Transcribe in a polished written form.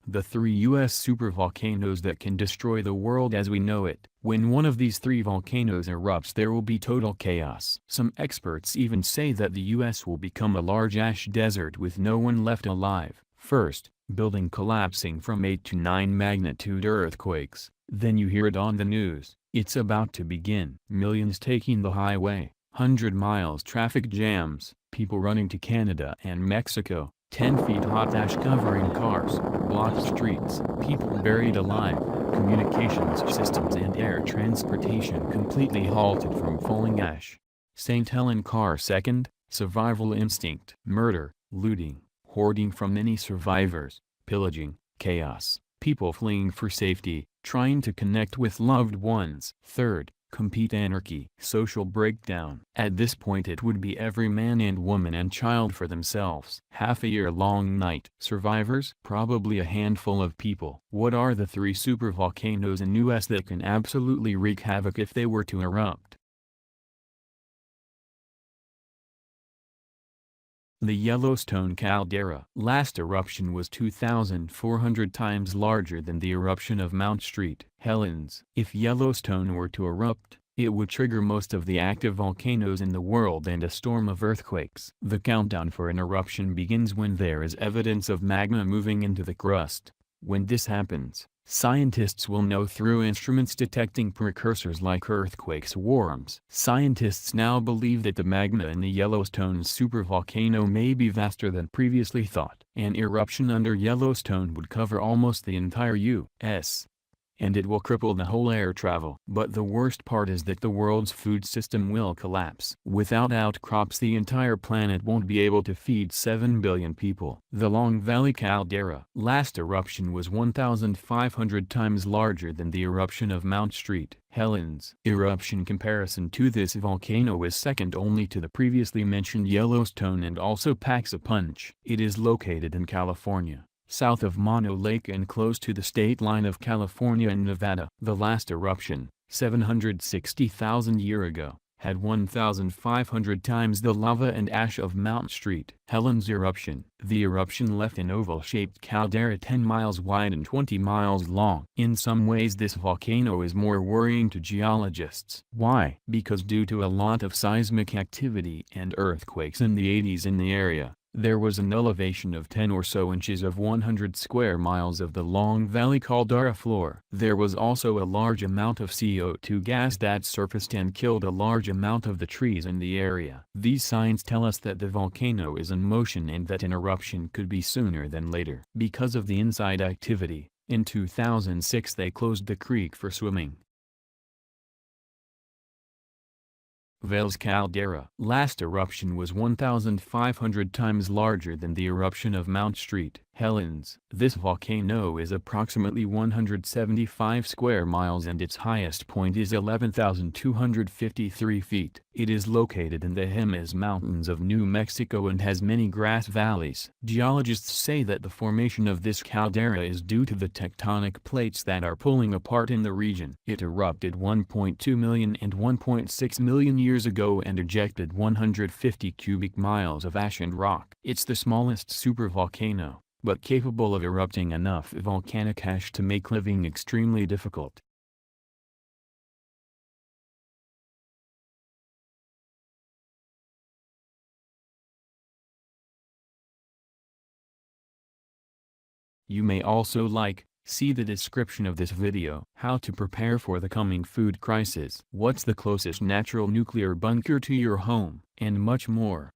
The three U.S. supervolcanoes that can destroy the world as we know it. When one of these three volcanoes erupts, there will be total chaos. Some experts even say that the U.S. will become a large ash desert with no one left alive. First, building collapsing from 8 to 9 magnitude earthquakes. Then you hear it on the news. It's about to begin. Millions taking the highway. 100 miles traffic jams. People running to Canada and Mexico. 10 feet hot ash covering cars, blocked streets, people buried alive, communications systems and air transportation completely halted from falling ash. St. Helen car second, survival instinct, murder, looting, hoarding from many survivors, pillaging, chaos, people fleeing for safety, trying to connect with loved ones. Third, compete anarchy, social breakdown. At this point it would be every man and woman and child for themselves. Half a year-long night. Survivors? Probably a handful of people. What are the three supervolcanoes in US that can absolutely wreak havoc if they were to erupt? The Yellowstone Caldera. Last eruption was 2,400 times larger than the eruption of Mount St. Helens. If Yellowstone were to erupt, it would trigger most of the active volcanoes in the world and a storm of earthquakes. The countdown for an eruption begins when there is evidence of magma moving into the crust. When this happens, scientists will know through instruments detecting precursors like earthquake swarms. Scientists now believe that the magma in the Yellowstone supervolcano may be vaster than previously thought. An eruption under Yellowstone would cover almost the entire U.S. and it will cripple the whole air travel. But the worst part is that the world's food system will collapse. Without outcrops, the entire planet won't be able to feed 7 billion people. The Long Valley Caldera. Last eruption was 1,500 times larger than the eruption of Mount St. Helens. Eruption comparison to this volcano is second only to the previously mentioned Yellowstone and also packs a punch. It is located in California, south of Mono Lake and close to the state line of California and Nevada. The last eruption, 760,000 years ago, had 1,500 times the lava and ash of Mount St. Helens eruption. The eruption left an oval-shaped caldera 10 miles wide and 20 miles long. In some ways this volcano is more worrying to geologists. Why? Because due to a lot of seismic activity and earthquakes in the 80s in the area, there was an elevation of 10 or so inches of 100 square miles of the Long Valley Caldera floor. There was also a large amount of CO2 gas that surfaced and killed a large amount of the trees in the area. These signs tell us that the volcano is in motion and that an eruption could be sooner than later. Because of the inside activity, in 2006 they closed the creek for swimming. Vale's Caldera. Last eruption was 1,500 times larger than the eruption of Mount St. Helens. This volcano is approximately 175 square miles and its highest point is 11,253 feet. It is located in the Jemez Mountains of New Mexico and has many grass valleys. Geologists say that the formation of this caldera is due to the tectonic plates that are pulling apart in the region. It erupted 1.2 million and 1.6 million years ago and ejected 150 cubic miles of ash and rock. It's the smallest supervolcano, but capable of erupting enough volcanic ash to make living extremely difficult. You may also see the description of this video. How to prepare for the coming food crisis. What's the closest natural nuclear bunker to your home? And much more.